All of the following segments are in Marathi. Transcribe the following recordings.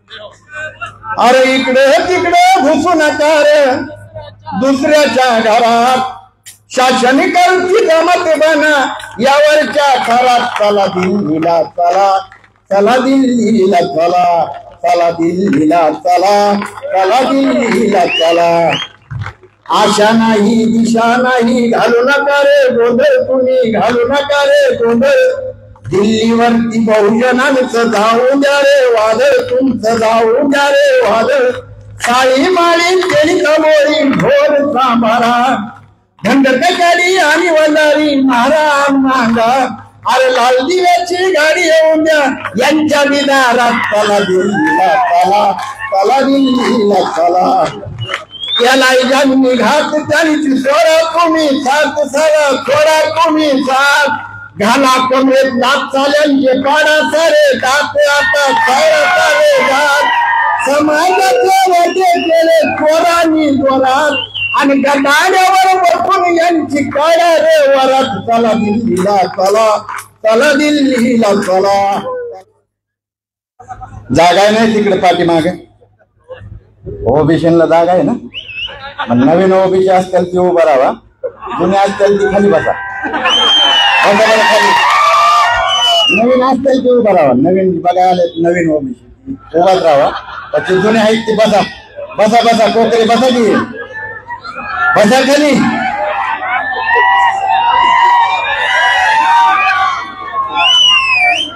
अरे इकडे तिकडे घुसू नका रे दुसऱ्याच्या घरात, शासन करती जमत बना यावरच्या थरात. चला दिल्लीला चला, चला दिल्लीला चला, चला दिल्लीला चला, चला दिल्लीला चला. आशा नाही दिशा नाही घालू नका रे गोंधळ, तुम्ही घालू नका रे गोंधळ. दिल्लीवरती बहुजनांचं जाऊ द्या रे वादळ, तुमचं जाऊ द्या रे वादळ. साळी माळी केली कमोरी घोर सांभारा, धंडकडी आणि वंडारी मारा मांगा. अरे लाल दिव्याची गाडी येऊन द्या यांच्या विदारात. चला दिल्लीला चला, चला दिल्लीला चला. याला ज्यांनी घात त्यांची सोडा तुम्ही साथ, सारा सोडा तुम्ही साथ. घाला कमरेत नाथ चाल्यांचे पाडा सारे दात, आता सारे सारे घात. समाजाचे वाटे केले चोरांनी जोरात, आणि गटाड्यावर बसून यांची काढा रे वरात. चला दिल्लीला चला, चला दिल्लीला चला. जागा आहे नाही तिकडे पाठीमागे ओबीसीला जागा आहे ना. नवीन ओबीसी असतील ती उभा राहा, जुने असतील ती खाली बसा. खाली नवीन असतील ती उभा राहा. नवीन बघा आले नवीन ओबीसी उभाच राहा. त्याचे जुने आहेत ते बसा बसा बसा. कोकरी बसा की बसा खाली.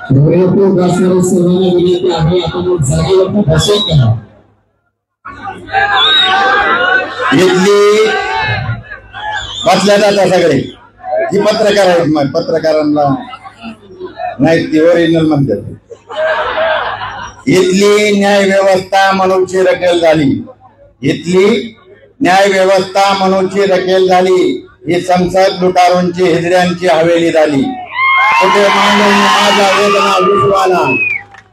सर्वांना विनंती आहे आपण जागेवरती भाषण करा. इथली बसल्या जातात सगळे ही पत्रकार आहेत. मग पत्रकारांना नाही ती ओरिजिनल म्हणतात. इथली न्याय व्यवस्था मनूची रखेल झाली, इथली न्याय व्यवस्था मनूची रखेल झाली. ही संसद लुटारूंची हिजड्यांची हवेली झाली. कुठे मांडू मी माझ्या वेदना विश्वाला,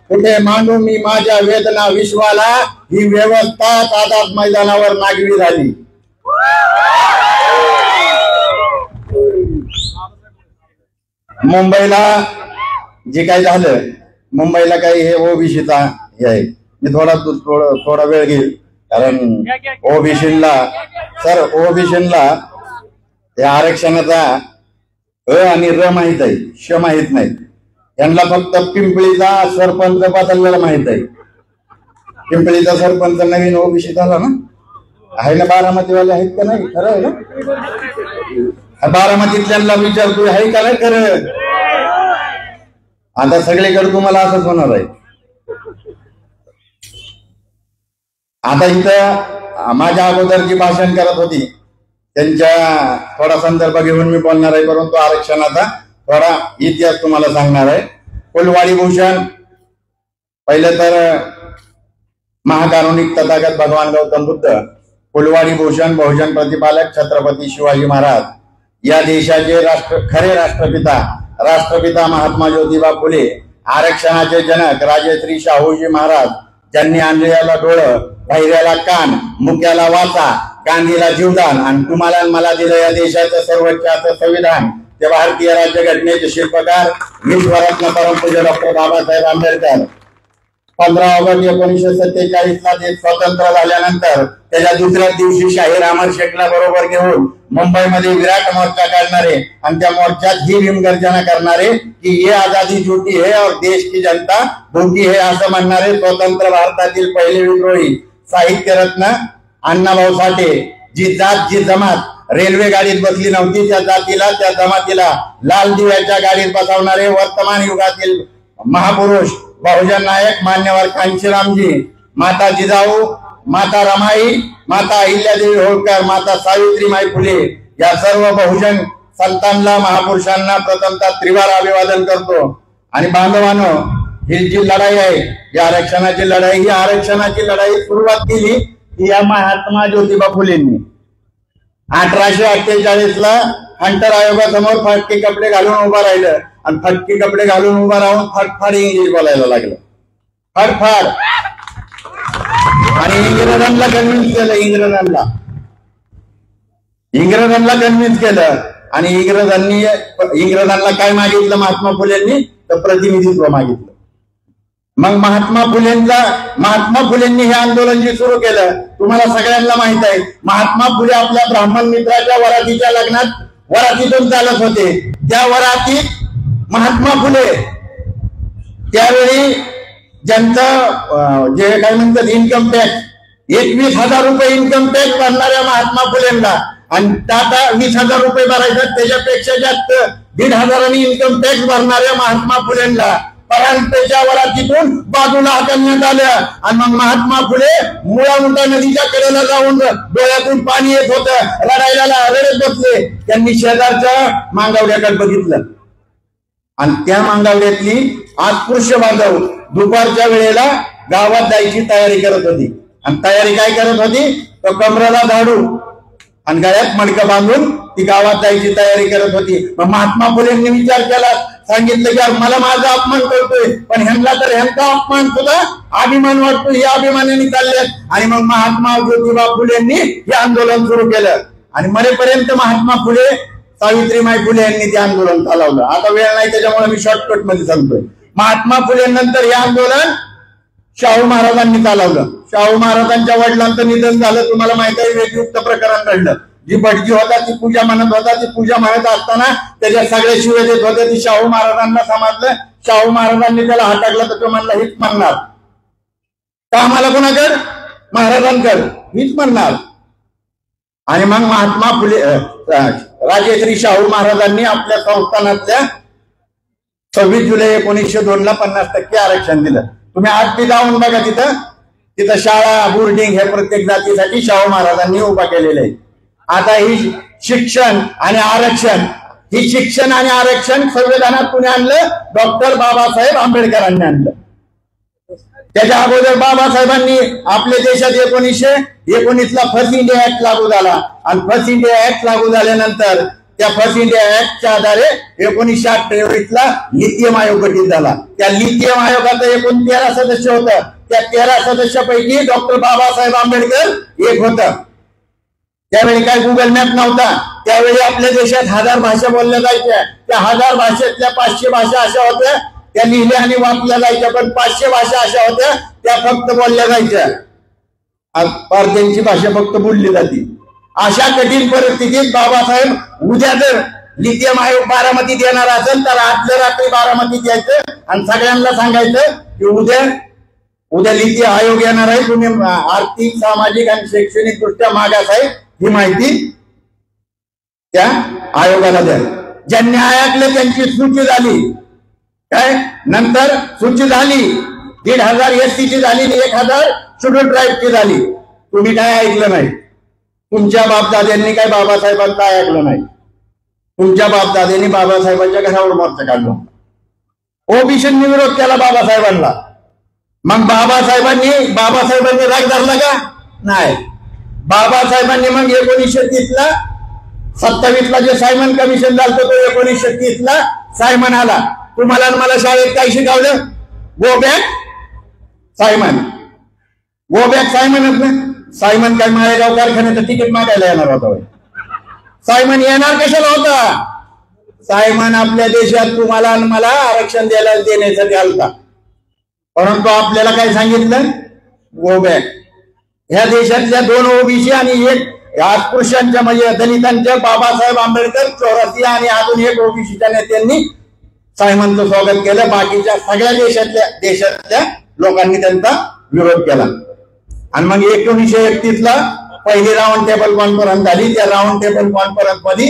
कुठे मांडू मी माझ्या वेदना विश्वाला. ही व्यवस्था आझाद मैदानावर नागवी झाली. मुंबईला जे काही झालं, मुंबईला काही हे ओबीसीचा हे आहे. मी थोडा वेळ घेईल कारण ओबीसीला सर ओबीसीला त्या आरक्षणाचा अ आणि र माहित आहे, श माहित नाही. यांना फक्त पिंपळीचा सरपंच बदललेला माहित आहे. पिंपळीचा सरपंच नवीन ओबीसी झाला ना, आहे ना. बारामतीवाले आहेत का नाही? खरं आहे ना. बारामतीतल्यांना विचारतो आहे का नाही खरं. आता सगळीकडे तुम्हाला असंच होणार आहे. आता इथं माझ्या अगोदर जी भाषण करत होती त्यांच्या थोडा संदर्भ घेऊन मी बोलणार आहे, परंतु आरक्षणाचा थोडा इतिहास तुम्हाला सांगणार आहे. फुलवाडी भूषण पहिले तर महाकारुणिक तथागत भगवान गौतम बुद्ध, फुलवाडी भूषण बहुजन प्रतिपालक छत्रपती शिवाजी महाराज, या देशाचे खरे राष्ट्रपिता महात्मा ज्योतिबा फुले, आरक्षणाचे जनक राजश्री शाहूजी महाराज, ज्यांनी आणलेला डोळं, बहिऱ्याला कान, मुक्याला वाचा, गांधीला जीवदान आणि तुम्हाला मला दिलं या देशाचं सर्वोच्च संविधान. ते भारतीय राज्यघटनेचे शिल्पकार विश्वरत्न परमपूज्य डॉक्टर बाबासाहेब आंबेडकर. 15 ऑगस्ट 1947 ला देश स्वतंत्र झाल्यानंतर त्याच्या दुसऱ्याच दिवशी शाहीर अमर शेखला बरोबर घेऊन मुंबईमध्ये विराट मोर्चा काढणारे आणि त्या मोर्चात ही भीमगर्जना करणारे की ये आजादी झूठी है और देश की जनता भूखी है असं म्हणणारे स्वतंत्र भारतातील पहिले विद्रोही साहित्यरत्न अण्णाभाऊ साठे. जी जात जी जमात रेल्वे गाडीत बसली नव्हती त्या जातीला त्या जमातीला लाल दिव्याच्या गाडीत बसवणारे वर्तमान युगातील महापुरुष बहुजन नायक मान्यवर कांशीरामजी, माता जिजाऊ, माता रमाई, माता अहिल्यादेवी होळकर, माता सावित्रीमाई फुले या सर्व बहुजन संतांना महापुरुषांना प्रथमतः त्रिवार अभिवादन करतो. आणि बांधवांनो, ही जी लढाई आहे या आरक्षणाची लढाई, ही आरक्षणाची लढाई सुरुवात केली ती या महात्मा ज्योतिबा फुलेंनी 1848 ला हंटर आयोगासमोर फाटके कपडे घालून उभा राहिलं आणि फटके कपडे घालून उभा राहून फटफाड इंग्लिश बोलायला लागलं. फटफाड. आणि इंग्रजांना कन्व्हिन्स केलं. इंग्रजांना कन्व्हिन्स केलं आणि इंग्रजांना काय मागितलं महात्मा फुलेंनी तर प्रतिनिधित्व मागितलं. मग महात्मा फुलेंनी हे आंदोलन जे सुरू केलं तुम्हाला सगळ्यांना माहित आहे. महात्मा फुले आपल्या ब्राह्मण मित्राच्या वरातीच्या लग्नात वरातीतून चालत होते. त्या वरातीत महात्मा फुले त्यावेळी ज्यांचं जे काय म्हणतात इन्कम टॅक्स 21,000 रुपये इन्कम टॅक्स भरणाऱ्या महात्मा फुलेंना आणि टाटा 20,000 रुपये भरायचं त्याच्यापेक्षा जास्त 1,500 इन्कम टॅक्स भरणाऱ्या महात्मा फुलेंना परांजपेच्या वरातीतून बाजूला हाकलण्यात आल्या. आणि मग महात्मा फुले मुळा मुठा नदीच्या कडेला जाऊन डोळ्यातून पाणी येत होतं, रडायला रडत बसले. त्यांनी शेजारच्या मांगावड्याकडे बघितलं आणि त्या मांगावड्यातली अस्पृश्य बांधव दुपारच्या वेळेला गावात जायची तयारी करत होती. आणि तयारी काय करत होती, तो कमरेला झाडू आणि गळ्यात मडकं बांधून ती गावात जायची तयारी करत होती. मग महात्मा फुलेंनी विचार केला, सांगितलं की मला माझा अपमान करतोय पण ह्यांना तर ह्यांचा अपमान सुद्धा अभिमान वाटतो, या अभिमानाने चालल्यात. आणि मग महात्मा ज्योतिबा फुलेंनी हे आंदोलन सुरू केलं आणि मरेपर्यंत महात्मा फुले सावित्रीबाई फुले यांनी ते आंदोलन चालवलं. आता वेळ नाही त्याच्यामुळे मी शॉर्टकट मध्ये सांगतोय. महात्मा फुलेंनंतर हे आंदोलन शाहू महाराजांनी चालवलं. शाहू महाराजांच्या वडिलांचं निधन झालं, तुम्हाला माहित आहे, वेदयुक्त प्रकरण घडलं. जी भटजी होता ती पूजा म्हणत होता, ती पूजा म्हणत असताना त्याच्या सगळे शिवे देत होते. ती शाहू महाराजांना समजलं. शाहू महाराजांनी त्याला हटकलं तर तो म्हणला हीच म्हणणार का आम्हाला कोणाकडे, महाराजांकडे हीच म्हणणार. आणि मग महात्मा फुले राजेश्री शाहू महाराजांनी आपल्या संस्थानातल्या 26 जुलै 1902 ला 50% आरक्षण दिलं. तुम्ही आज ती जाऊन बघा, तिथं शाळा बोर्डिंग हे प्रत्येक जातीसाठी शाहू महाराजांनी उभा केलेले आहे. आता ही शिक्षण आणि आरक्षण संविधानात कुणी आणलं, डॉक्टर बाबासाहेब आंबेडकरांनी आणलं. त्याच्या अगोदर बाबासाहेबांनी आपल्या देशात 1919 ला फर्स्ट इंडिया ऍक्ट लागू झाला आणि फर्स्ट इंडिया ऍक्ट लागू झाल्यानंतर त्या फर्स्ट इंडिया ऍक्टच्या आधारे 1928 ला लिथियम आयोग गठीत झाला. त्या लिथियम आयोगाचं एकूण 13 सदस्य होतं. त्या 13 सदस्यापैकी डॉक्टर बाबासाहेब आंबेडकर एक होतं. त्यावेळी काय गुगल मॅप नव्हता. त्यावेळी आपल्या देशात 1000 भाषा बोलल्या जायच्या. त्या 1000 भाषेतल्या 500 भाषा अशा होत्या त्या लिहिल्या आणि वाचल्या जायच्या, पण 500 भाषा अशा होत्या त्या फक्त बोलल्या जायच्या. भारतीयांची भाषा फक्त बोलली जाते. अशा कठीण परिस्थितीत बाबासाहेब उद्या जर लिथियम आयोग बारामतीत येणार असेल तर आजच्या रात्री बारामतीत यायचं आणि सगळ्यांना सांगायचं की उद्या लिथियम आयोग येणार आहे, तुम्ही आर्थिक सामाजिक आणि शैक्षणिक दृष्ट्या मागास आहे ही माहिती त्या आयोगाला द्या. ज्यांनी ऐकलं त्यांची सूची झाली. काय नंतर सूची झाली 1,500 एससीची झाली, 1,000 शेड्यूल ट्राईबची झाली. तुम्ही काय ऐकलं नाही. तुमच्या बापदाद्यांनी काय बाबासाहेबांचं ऐकलं नाही. तुमच्या बापदाद्यांनी बाबासाहेबांच्या घरावर मोर्चा काढला. ओबीसींनी विरोध केला बाबासाहेबांना. मग बाबासाहेबांनी राग धरला का नाही. बाबासाहेबांनी मग 1930 ला 27 ला जे सायमन कमिशन झालं तो 1930 ला सायमन आला. तुम्हाला मला शाळेत काय शिकवलं, गो बॅक सायमन. सायमन काय माळेगाव कारखान्याचं तिकीट मागायला येणार होता. सायमन येणार कशाला होता. सायमन आपल्या देशात तुम्हाला आणि मला आरक्षण देण्यासाठी आलता. परंतु आपल्याला काय सांगितलं, गो बॅक. ह्या देशातल्या 2 ओबीसी आणि 1 अस्पृश्यांच्या म्हणजे दलितांच्या बाबासाहेब आंबेडकर, चौरसिया आणि अजून 1 ओबीसीच्या नेत्यांनी सायमनचं स्वागत केलं. बाकीच्या सगळ्या देशातल्या लोकांनी त्यांचा विरोध केला. आणि मग 1931 ला पहिली राऊंड टेबल कॉन्फरन्स झाली. त्या राऊंड टेबल कॉन्फरन्स मध्ये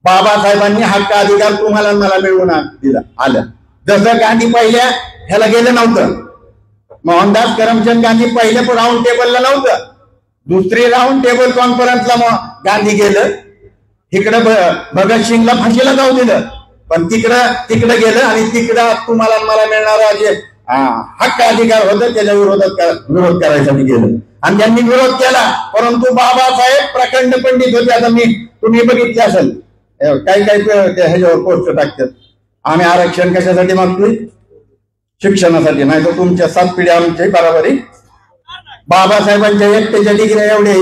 बाबासाहेबांनी हक्क अधिकार तुम्हाला मला मिळवून आलं. जसं गांधी पहिल्या ह्याला गेलं नव्हतं, मोहनदास करमचंद गांधी पहिल्या राऊंड टेबलला नव्हतं, दुसरी राऊंड टेबल कॉन्फरन्सला गांधी गेलं. इकडं भगतसिंगला फाशीला जाऊ दिलं, पण तिकडं गेलं आणि तिकडं तुम्हाला मला मिळणारा जे हक्क अधिकार होता त्याच्या विरोध करायसाठी गेलं आणि त्यांनी विरोध केला. परंतु बाबासाहेब प्रखंड पंडित होते. आता तुम्ही बघितले असेल काही ह्याच्यावर पोस्ट टाकतात, आम्ही आरक्षण कशासाठी मागतोय, शिक्षणासाठी, नाही तर तुमच्या 7 पिढ्या आमच्या बरोबरी. बाबासाहेबांच्या एकट्याच्या डिग्री एवढे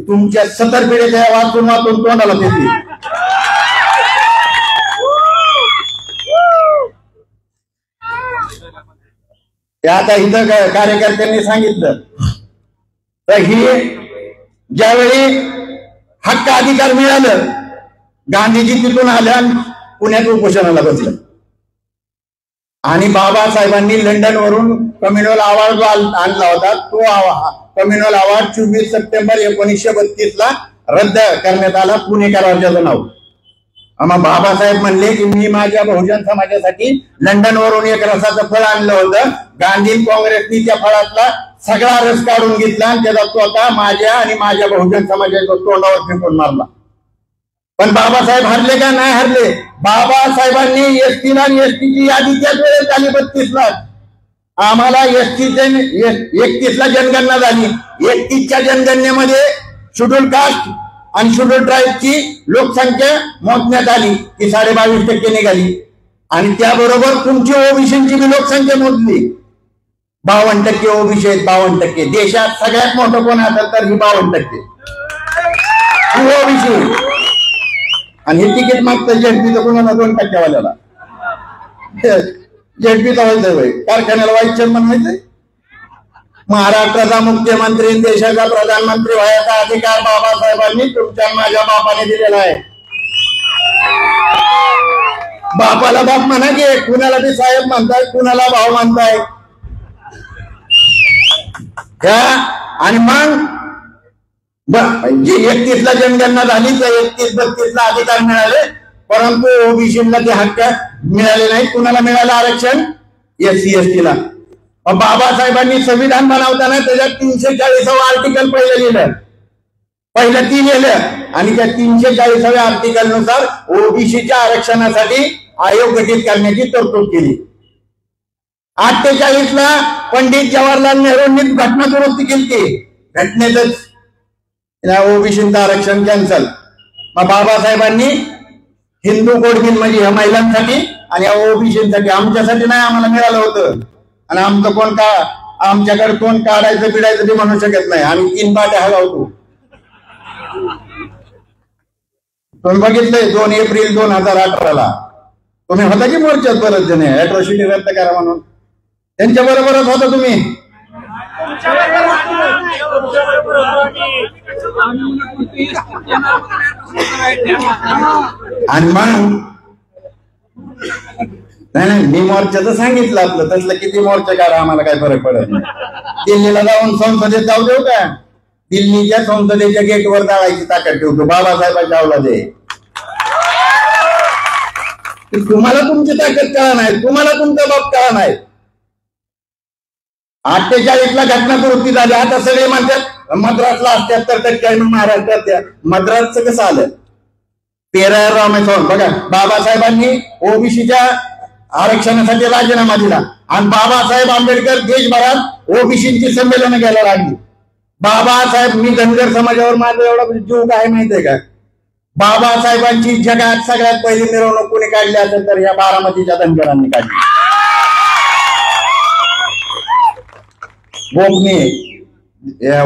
तुमच्या 70 पिढ्याच्या वाचून तोंडाला देतील. ते आता इथं कार्यकर्त्यांनी सांगितलं तर ही ज्यावेळी हक्क अधिकार मिळालं, गांधीजी तिथून आल्या आणि पुण्यात उपोषणाला बसलं आणि बाबासाहेबांनी लंडनवरून कम्युनल अवॉर्ड आणला होता. तो कम्युनल अवॉर्ड 24 सप्टेंबर 1932 ला रद्द करण्यात आला पुणेकरांच्या नाव. मग बाबासाहेब म्हणले की मी माझ्या बहुजन समाजासाठी लंडनवरून एक रसाचं फळ आणलं होतं. गांधी काँग्रेसनी त्या फळातला सगळा रस काढून घेतला आणि त्याचा स्वतः माझ्या आणि माझ्या बहुजन समाजाच्या तोंडावर फेकून मारला. पण बाबासाहेब हरले का? नाही हरले. बाबासाहेबांनी एसटीला आणि एसटीची यादी त्याच वेळेस झाली 32 ला. आम्हाला एसटी 31 ला जनगणना झाली. 31 च्या जनगणनेमध्ये शेड्यूल कास्ट आणि शेड्यूल ट्राईबची लोकसंख्या मोजण्यात आली की 22.5% निघाली आणि त्याबरोबर तुमची ओबीसीची बी लोकसंख्या मोजली. 52% ओबीसी आहेत. 52%. देशात सगळ्यात मोठं कोण असेल तर ही 52% ओबीसी. आणि हे तिकीट मागतं जेडपीचं कोणाला 2% वाल्याला. जेडपीचा व्हायचंय भाई, कारखान्याला व्हाईस चेअरमन व्हायचंय. महाराष्ट्राचा मुख्यमंत्री देशाचा प्रधानमंत्री व्हायचा अधिकार बाबासाहेबांनी तुमच्या माझ्या बापाने दिलेला आहे. बापाला बाप म्हणा की कुणाला बी साहेब म्हणताय, कुणाला भाऊ म्हणताय. आणि मग 31 ला जनगणना झाली तर 31-32 ला अधिकार मिळाले, परंतु ओबीसीला ते हक्क मिळाले नाही. कुणाला मिळालं आरक्षण? SC-ST ला. बाबासाहेबांनी संविधान बनवताना त्याच्यात 340वे आर्टिकल पहिलं लिहिलं. पहिलं 3 लिहिलं आणि त्या 340व्या आर्टिकल नुसार ओबीसीच्या आरक्षणासाठी आयोग गठीत करण्याची तरतूद केली. 48 ला पंडित जवाहरलाल नेहरूंनी घटना दुरुस्ती केली. घटनेतच ओबीसीचं आरक्षण कॅन्सल. मग बाबासाहेबांनी हिंदू कोड बिल म्हणजे ह्या महिलांसाठी आणि ओबीसीसाठी, आमच्यासाठी नाही आम्हाला मिळालं होतं. आणि आमचं कोण का आमच्याकडे कोण काढायचं बिडायचं ते म्हणू शकत नाही. आम्ही 3 पाट्या हलवतो. तुम्ही बघितलंय 2 एप्रिल 2018 ला तुम्ही होता की मोर्चात बरंच जण अॅट्रॉसिटी रद्द करा म्हणून. त्यांच्या बरोबरच होता तुम्ही. आणि मग नाही मी मोर्चाचं सांगितलं आपलं तसलं किती मोर्चा करा आम्हाला काय फरक पडत नाही. दिल्लीला जाऊन संसदेत जाऊ देऊ का? दिल्लीच्या संसदेच्या गेटवर जाळायची ताकद ठेवतो बाबासाहेबांच्या अवलादे. तुम्हाला तुमची ताकद कळा नाही, तुम्हाला तुमचा बाप कळा नाही. 48 ला घटना दुरुस्ती झाली. आता सगळे म्हणतात मद्रासला 78% महाराष्ट्रात. मद्रासचं कसं आलं? पेरार रामेश्वर बघा. बाबासाहेबांनी ओबीसीच्या आरक्षणासाठी राजीनामा दिला आणि बाबासाहेब आंबेडकर देशभरात ओबीसीची संमेलनं घ्यायला लागली. बाबासाहेब, मी धनगर समाजावर माझा एवढा जीव काय माहितीये का? बाबासाहेबांची जगात सगळ्यात पहिली मिरवणूक कोणी काढली असेल तर या बारामतीच्या धनगरांनी काढली. गोपनी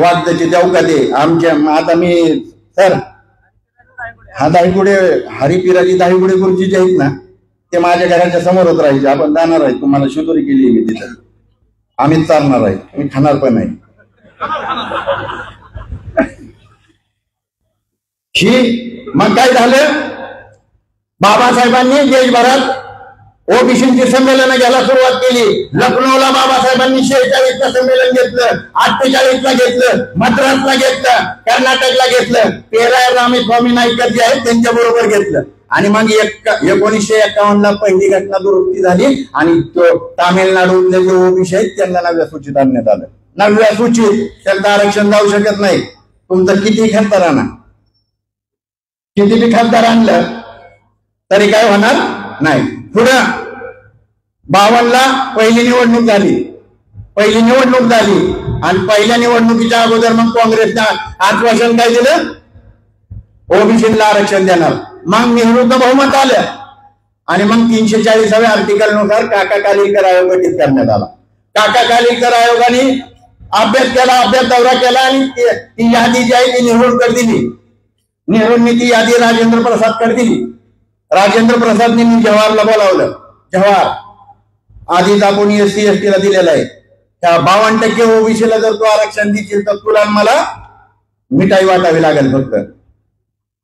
वाद्याची देवकाते आमच्या. आता मी सर हा दाहीगुडे हरिपिराजी दाहीगुडे गुरुजी जे आहेत ना ते माझ्या घराच्या समोरच राहायचे. आपण जाणार आहे, तुम्हाला शिदोरी केली मी तिथं. आम्ही चालणार आहे, मी खाणार पण नाही. मग काय झालं? बाबासाहेबांनी देशभरात ओबीसीची संमेलनं घ्यायला सुरुवात केली. लखनौला बाबासाहेबांनी 46ला संमेलन घेतलं, 48ला घेतलं, मद्रासला घेतलं, कर्नाटकला घेतलं, पेरार रामेस्वामी नाईकर जे आहेत त्यांच्या बरोबर घेतलं. आणि मग 1951 ला पहिली घटना दुरुस्ती झाली आणि तामिळनाडूतले जे ओबीसी आहेत त्यांना 9व्या सूचीत आणण्यात आलं. 9व्या सूचीत त्यांचं आरक्षण जाऊ शकत नाही. तुमचं किती खासदार आणा, किती बी खासदार आणलं तरी काय होणार नाही. पुढं 52 ला पहिली निवडणूक झाली. पहिली निवडणूक झाली आणि पहिल्या निवडणुकीच्या अगोदर मग काँग्रेसनं आश्वासन काय दिलं? ओबीसीला आरक्षण देणार. मग नेहरूचं बहुमत आलं आणि मग 340व्या आर्टिकल नुसार काका कालेलकर आयोग गठीत करण्यात आला. काका कालेलकर आयोगाने अभ्यास केला, अभ्यास दौरा केला आणि ती यादी जी आहे ती नेहरूंकडे दिली. नेहरूंनी ती यादी राजेंद्र प्रसादकडे दिली. राजेंद्र प्रसादने जवाहरला बोलावलं. जवाहर, आधीच आपण SC-ST ला दिलेला आहे, त्या 52% ओबीसीला जर तू आरक्षण देशील तर तुला मला मिठाई वाटावी लागेल फक्त.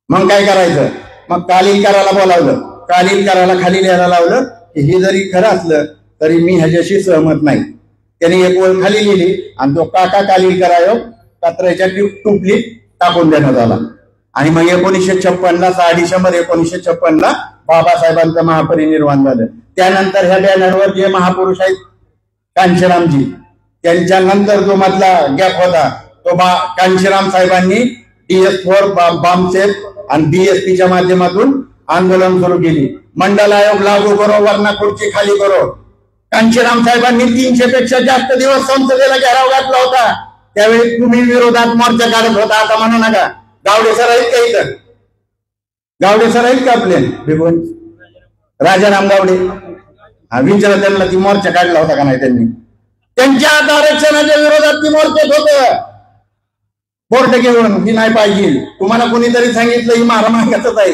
मग काय करायचं? मग कालील करायला बोलावलं, कालील करायला खाली लिहायला लावलं की हे जरी खरं असलं तरी मी ह्याच्याशी सहमत नाही. त्याने एक ओळ खाली लिहिली आणि तो काका कालीलकर आयोग कचऱ्याच्या टुपलीत टाकून देण्यात आला. आणि मग 1956 डिसेंबर 1956 बाबासाहेबांचं महापरिनिर्वाण झालं. त्यानंतर ह्या बॅनरवर जे महापुरुष आहेत कांशीरामजी, त्यांच्या नंतर जो मधला गॅप होता तो कांशीराम साहेबांनी DS4 बामसेफ आणि BSPच्या माध्यमातून आंदोलन सुरू केली. मंडल आयोग लागू करो वरना खुर्ची खाली करो. कांशीराम साहेबांनी 300 पेक्षा जास्त दिवस संसदेला घेराव घातला होता. त्यावेळी तुम्ही विरोधात मोर्चा काढत होता. आता म्हणू नका. गावडे सर आहेत का इथं? गावडे सर आहेत का आपले? राजाराम गावडे. हा विचारा त्यांना, ती मोर्चा काढला होता का नाही त्यांनी? त्यांच्या आरक्षणाच्या विरोधात ती मोर्चात होतं. बोर्ड घेऊन ही नाही पाहिजे. तुम्हाला कोणीतरी सांगितलं ही मारामागच आहे.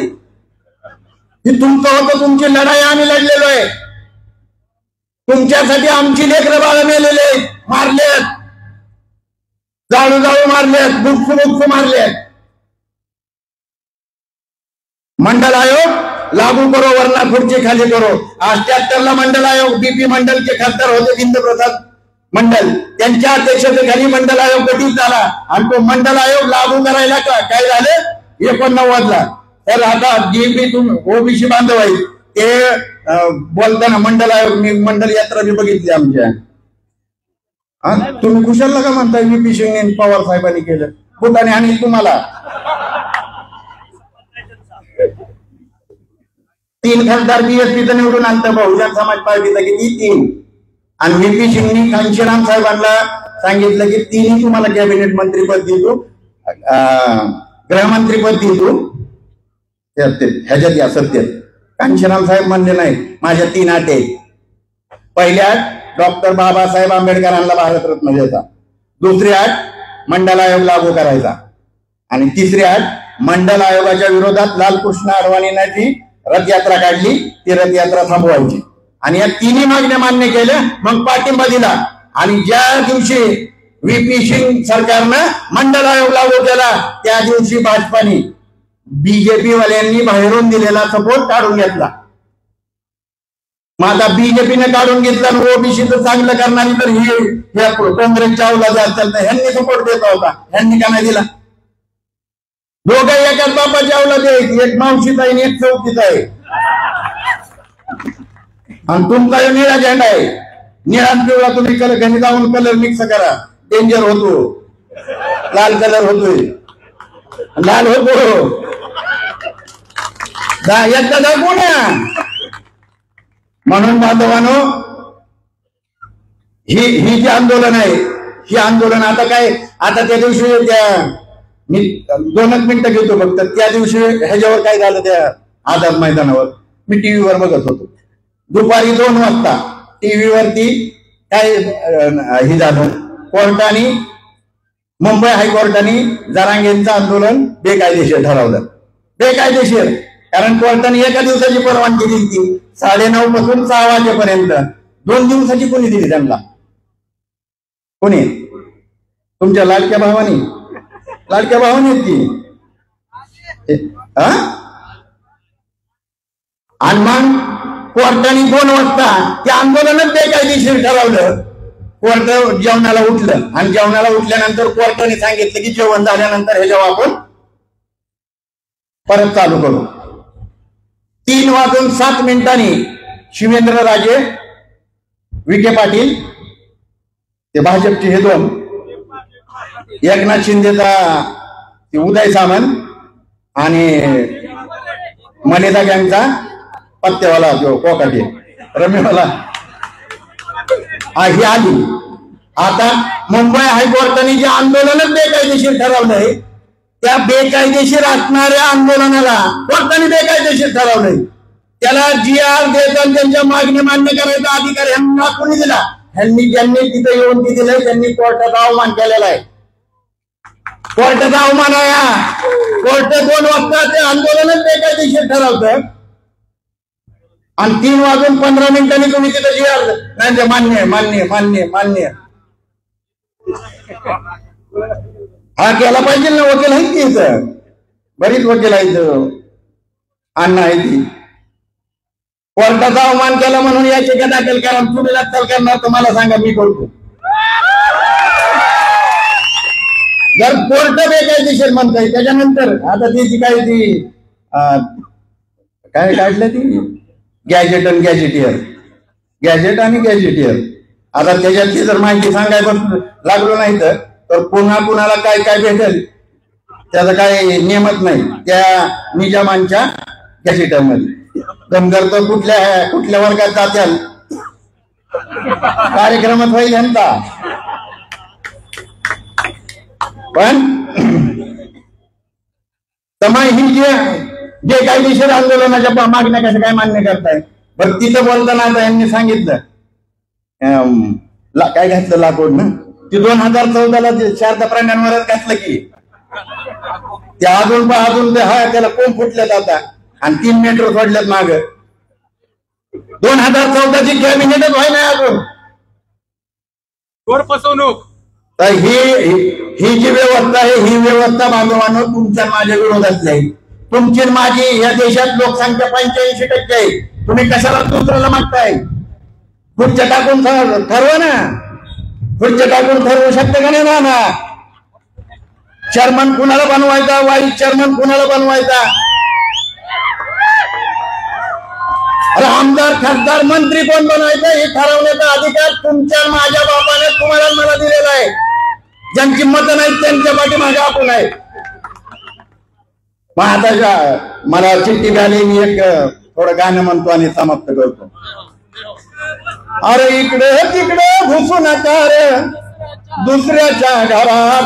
ही तुमचं होतं, तुमची लढाई आम्ही लढलेलो आहे. तुमच्यासाठी आमची लेकरं बाळ मेलेले, मारलेत, जाळू जाळू मारलेत, बुक्स मारलेत. मंडल आयोग लागू करो वरना खुर्ची खाली करो. आज 73ला मंडल आयोग BP मंडलचे खासदार होते इंद्रप्रसाद मंडल, त्यांच्या अध्यक्षतेखाली मंडल आयोग गठीत झाला आणि तो मंडल आयोग लागू करायला काय झालं 89ला. तर आता जे ओबीसी बांधव आहेत ते बोलताना मंडल आयोग, मी मंडल यात्रा बी बघितली आमच्या. तुम्ही कुशाला का म्हणताय VP सिंग पवार साहेबांनी केलं भूताने आणि तुम्हाला 3 खासदार BSPचं निवडून आणतं. बहुजन समाज पार्टीचा किती? 3. आणि VP सिंगनी कांशीराम साहेबांना सांगितलं की 3 तुम्हाला कॅबिनेट मंत्रीपद देतो, गृहमंत्रीपद देतो, ह्याच्यात या सत्तेत. कांशीराम साहेब म्हणले नाही, माझ्या 3 अटी आहेत. पहिल्या अट डॉक्टर बाबासाहेब आंबेडकरांना भारतरत्न द्यायचा. दुसरी अट मंडल आयोग लागू करायचा. आणि तिसरी अट मंडल आयोगाच्या विरोधात लालकृष्ण अडवाणींनी जी रथयात्रा काढली ती रथयात्रा थांबवायची. आणि या 3 मागण्या मान्य केल्या. मग पाठिंबा दिला. आणि ज्या दिवशी VP सिंग सरकारनं मंडल आयोग लागू केला त्या दिवशी भाजपाने BJP वाल्यांनी बाहेरून दिलेला सपोर्ट काढून घेतला. मग आता BJPने काढून घेतला आणि ओबीसीचं चांगलं करणारी तर हे काँग्रेसच्या अवलाद असतात ना, ह्यांनी सपोर्ट देत होता. ह्यांनी का नाही दिला? दोघं एकाच बापाच्या अवलाद आहेत. एक मावशीचा आहे आणि एक चौकीचा आहे. आणि तुमचा निळा झेंडा आहे. निळा पिवळा तुम्ही घरी जाऊन कलर मिक्स करा, डेंजर होतो. लाल कलर होतोय, लाल होतो एकदा दाखवू ना. म्हणून बांधवांनो, ही जी आंदोलन आहे ही आंदोलन आता काय, आता त्या दिवशी मी 2 मिनिटं घेतो फक्त. त्या दिवशी ह्याच्यावर काय झालं त्या आझाद मैदानावर मी टीव्हीवर बघत होतो. दुपारी 2 वाजता टीव्हीवरती काय हे झालं, कोर्टाने, मुंबई हायकोर्टाने जरांगेंचं आंदोलन बेकायदेशीर ठरवलं. बेकायदेशीर कारण कोर्टाने एका दिवसाची परवानगी दिली ती 9:30 पासून 6 वाजेपर्यंत. 2 दिवसाची कोणी दिली त्यांना? कोणी? तुमच्या लाडक्या भावानी, लाडक्या भावानी ती. आणि मग कोर्टाने 2 वाजता ते आंदोलनच बेकायदेशीर ठरवलं. कोर्ट जेवणाला उठलं आणि जेवणाला उठल्यानंतर कोर्टाने सांगितलं की जेवण झाल्यानंतर हे जेव्हा आपण परत चालू करू. 3:07 शिवेंद्रराजे विखे पाटील, ते भाजपचे हे 2, एकनाथ शिंदेचा उदय सामंत आणि मलेदा गँगचा पत्तेवाला जो कोकाटे रमेवाला ही आली. आता मुंबई हायकोर्टाने जे आंदोलनच बेकायदेशीर ठरवलंय त्या बेकायदेशीर असणाऱ्या आंदोलनाला कोर्टाने बेकायदेशीर ठरवलंय. त्याला GR देतात, त्यांच्या मागणी मान्य करायचा अधिकार ह्यांना कोणी दिला? ज्यांनी तिथे येऊन ती दिलंय त्यांनी कोर्टाचा अवमान केलेला आहे. कोर्टाचा अवमान आहे. कोर्ट 2 वाजता ते आंदोलनच बेकायदेशीर ठरवतं आणि 3:15 तुम्ही तिथे GR मान्य मान्य मान्य मान्य. हा केला पाहिजे ना, वकील आहेत की इथं, बरीच वकील आहेत, अण्णा आहे ती. कोर्टाचा अवमान केला म्हणून याचिका दाखल करा, तुम्ही दाखल करणार तुम्हाला सांगा, मी करतो. जर कोर्ट बेकायदेशीर म्हणताय त्याच्यानंतर आता ती काय ती काय काढलं ती गॅजेट आणि गॅजेटियर, गॅजेट आणि गॅजेटियर, आता त्याच्यातली जर माहिती सांगायला लागलो नाही तर पुन्हा कुणाला काय काय भेटेल त्याचा काही नियमच नाही त्या निजामांच्या गॅजेटर मध्ये. धनगर तर कुठल्या वर्गात जात्याल, कार्यक्रमात होईल यांचा. पण समाज ही जे कायदेशीर आंदोलनाच्या मागण्या कसं काय मान्य करताय. बरं तिथं बोलताना आता यांनी सांगितलं काय घातलं लाकूड ना, ती 2014 शारदा प्राण्यांवरच घातलं की ते अजून हा त्याला कोण फुटल्यात आता, आणि 3 मेट्रो सोडल्यात माग. 2014ची कॅबिनेटच व्हाय नाही अजून. फसवणूक. तर ही जी व्यवस्था आहे ही व्यवस्था बांधवांनो तुमच्या माझ्या विरोधातली आहे. तुमची माझी या देशात लोकसंख्या 85% आहे. तुम्ही कशाला दुसऱ्याला मागताय. खुर्च्या टाकून ठरवा ना, खुर्च्या टाकून ठरवू शकते का नाही ना. चेअरमन कुणाला बनवायचा, वाईस चेअरमन कुणाला बनवायचा, अरे आमदार खासदार मंत्री कोण बनवायचं हे ठरवण्याचा अधिकार तुमच्या माझ्या बापाने तुम्हाला मला दिलेला आहे. ज्यांची मतं नाहीत त्यांच्या पाठीमागे आपण आहे. मग आता मला चिठ्ठी मिळाली, मी एक थोडं गाणं म्हणतो आणि समाप्त करतो. अरे इकडे तिकडे घुसू नका रे दुसऱ्याच्या घरात,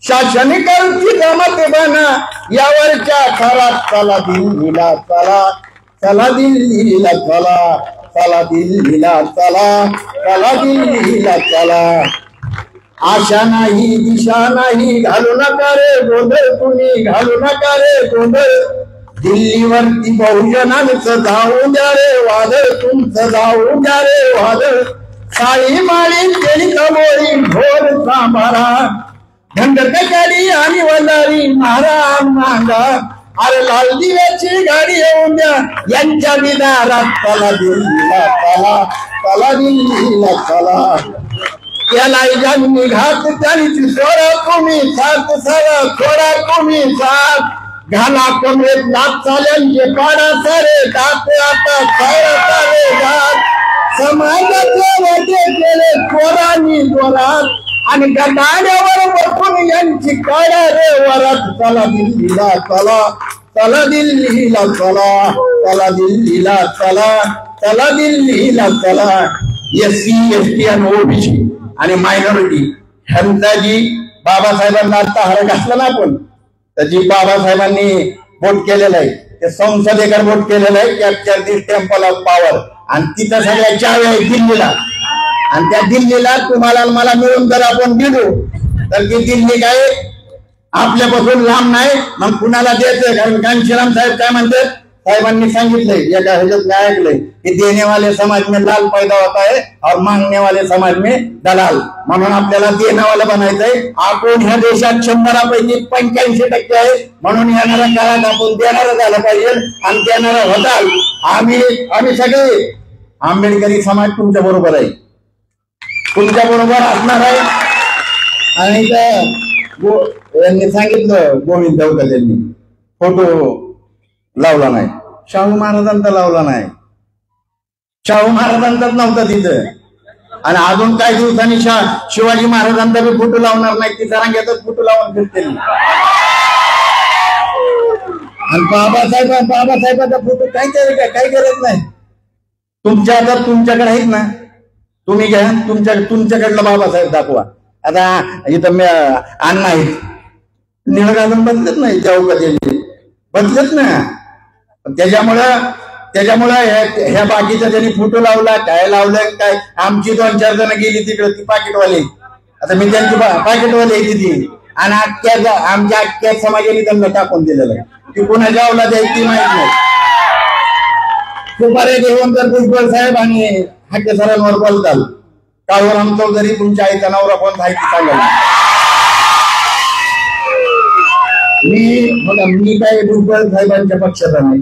शासन करती जमत बना यावरच्या थरात. चला दिल्लीला चला, चला दिल्लीला चला, चला दिल्लीला चला, चला दिल्लीला चला. आशा नाही दिशा नाही घालू नका रे गोंधळ, तुम्ही घालू नका रे गोंधळ. दिल्लीवरती बहुजनांचं जाऊ द्या रे वादळ, तुमचं जाऊ द्या रे वादळ. साळी माळी केली कमोरी घोर सांभारा, धंडकडी आणि वंडारी महाराज मांगा. अरे लाल दिव्याची गाडी येऊन द्या यांच्या विदारात. चला दिल्लीला चला, चला दिल्लीला चला. याला निघात त्यांची सोडा तुम्ही साथ, सारा सोडा तुम्ही साथ. घाला कमरेत नाथ चाल्यांचे पाडा सारे दात, आता सारे सारे घात. समाजाचे वाटे केले चोरांनी जोरात, आणि गटाड्यावर बसून यांची काढा रे वरात. चला दिल्लीला चला, चला दिल्लीला चला, चला दिल्लीला चला, चला दिल्लीला चला. SC ST आणि OBC आणि मायनॉरिटी ह्यांचा जी बाबासाहेबांना आता हरक असला ना आपण, तर जी बाबासाहेबांनी वोट केलेलं आहे ते संसदेकर वोट केलेलं आहे, capture the temple of power. आणि तिथं सगळ्या चाव्या आहे दिल्लीला, आणि त्या दिल्लीला तुम्हाला मला मिळून जर आपण दिलो तर ती दिल्ली काय आपल्यापासून लांब नाही. मग कुणाला द्यायचं, कारण घनश्याम साहेब काय म्हणतात, साहेबांनी सांगितलंय एका ह्याच्यात ऐकलंय की देने वाले समाज में लाल पैदा होता है और मांगने वाले समाज में दलाल. म्हणून आपल्याला देण्यावाला बनायचंय. आपण ह्या देशात 100पैकी 85% आहे, म्हणून येणाऱ्या काळात आपण देणारं झालं पाहिजे आणि देणारा होताल. आम्ही सगळे आंबेडकरी समाज तुमच्या बरोबर आहे, तुमच्या बरोबर असणार आहे. आणि यांनी सांगितलं गोविंद देवकर यांनी फोटो लावला नाही, शाहू महाराजांचा लावला नाही, शाहू महाराजांचाच नव्हता तिथं. आणि अजून काही दिवसांनी शिवाजी महाराजांचा बी फोटो लावणार नाही, ती जरांग्याचाच फोटो लावून फिरते. आणि बाबासाहेबांचा फोटो काही गरज नाही. तुमच्या आता तुमच्याकडे आहेत ना, तुम्ही घ्या तुमच्याकडला बाबासाहेब दाखवा. आता इथं अण्णा आहेत, निळ घालून बदलत नाही, जाऊ कधी बदलत ना. त्याच्यामुळं ह्या बाकीचा ज्यांनी फोटो लावला काय लावलं काय. आमची 2-4 जण गेली तिकडे, ती पाकिटवाले. आता मी त्यांची पाकिटवाले आहे ती, आणि आमच्या अख्ख्या समाजाने त्यांना टाकून दिलेलं आहे. ती कोणाच्या अवलाद आहे ती माहित नाही. सुपारे देवंतर भुजबळ साहेब आणि हाके सरांवर बोलताल काळूराम चौधरी तुमच्या आईचा नवरा कोणता आहे ते सांगा. मी काय भुजबळ साहेबांच्या पक्षाचा नाही.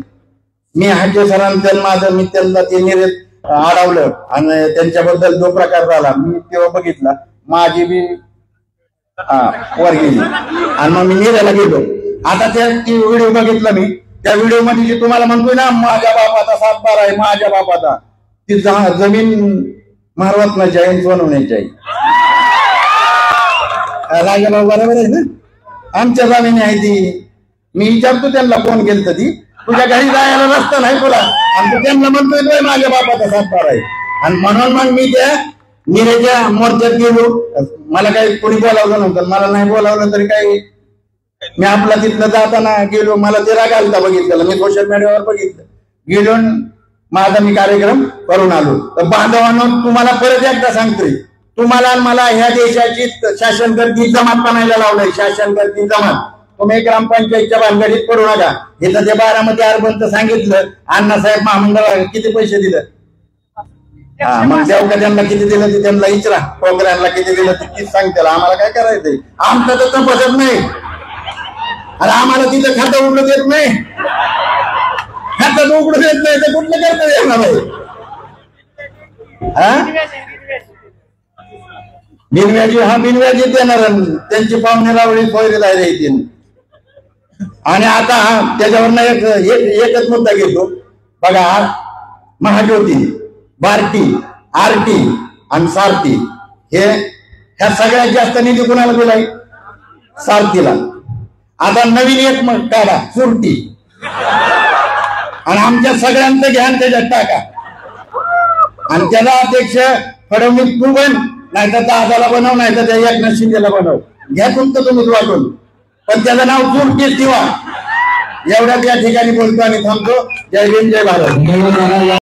मी हाके सरांचं माझं मी त्यांना ते निरेत अडवलं आणि त्यांच्याबद्दल जो प्रकार झाला मी तेव्हा बघितला. माझी बी वर गेली आणि मग मी निरेला गेलो. आता त्या व्हिडिओ बघितला मी. त्या व्हिडिओ मध्ये जे तुम्हाला म्हणतोय ना माझ्या बापाचा 7-12 आहे माझ्या बापाचा, ती जमीन मारवत नाही जाईन बनवण्याची आहे. राजाभाऊ बरोबर आहे ना, आमच्या जमिनी आहे ती. मी विचारतो त्यांना कोण गेलं तर ती तुझ्या घरी जायला रस्ता नाही तुला आणि तू त्यांना म्हणतोय माझ्या बापाचा 7-12 आहे. आणि म्हणून मग मी त्या निरेच्या मोर्चात गेलो. मला काही कोणी बोलावलं नव्हतं, मला नाही बोलावलं तरी काही मी आपला तिथनं जाताना गेलो. मला ते रागालता बघितलं, मी सोशल मीडियावर बघितलं, गेलो माझा मी कार्यक्रम करून आलो. तर बांधवांनो तुम्हाला परत एकदा सांगतोय, तुम्हाला मला ह्या देशाची शासन करती जमात बनायला लावलंय. शासन करती जमात तुम्ही ग्रामपंचायतच्या भानगडीत पडू नका. इथं ते 12 अर्बनचं सांगितलं, अण्णासाहेब महामंडळाला किती पैसे दिले मग देवका त्यांना किती दिलं ते त्यांना विचारा. प्रोग्रामला किती दिलं ते किती सांगतील. आम्हाला काय करायचंय, आमचं तर तपासत नाही आणि आम्हाला तिथं खातं उघडू देत नाही. खातं उघडू देत नाही तर कुठलं करता येणार आहे. बिनव्याजी बिनव्याजी देणार त्यांची पाहुणे लावली सोयरी जायला येतील. आणि आता त्याच्यावर एकच मुद्दा घेतो बघा. महाज्योती, बार्टी, आरटी आणि सारथी ह्या सगळ्यात जास्त निधी कुणाला दिलाय? सारथीला. आता नवीन एक मग काढा सुरटी आणि आमच्या सगळ्यांचं घ्यान त्याच्यात टाका आणि त्याला अध्यक्ष फडणवीस तू बन, नाहीतर दादाला बनव, नाहीतर त्या एकनाथ शिंदेला बनव. घ्या तुमचं तुम्हीच वाटून, पण त्याचं नाव सुरटीच ठेवा. एवढ्याच या ठिकाणी बोलतो आणि थांबतो. जय भीम, जय भारत.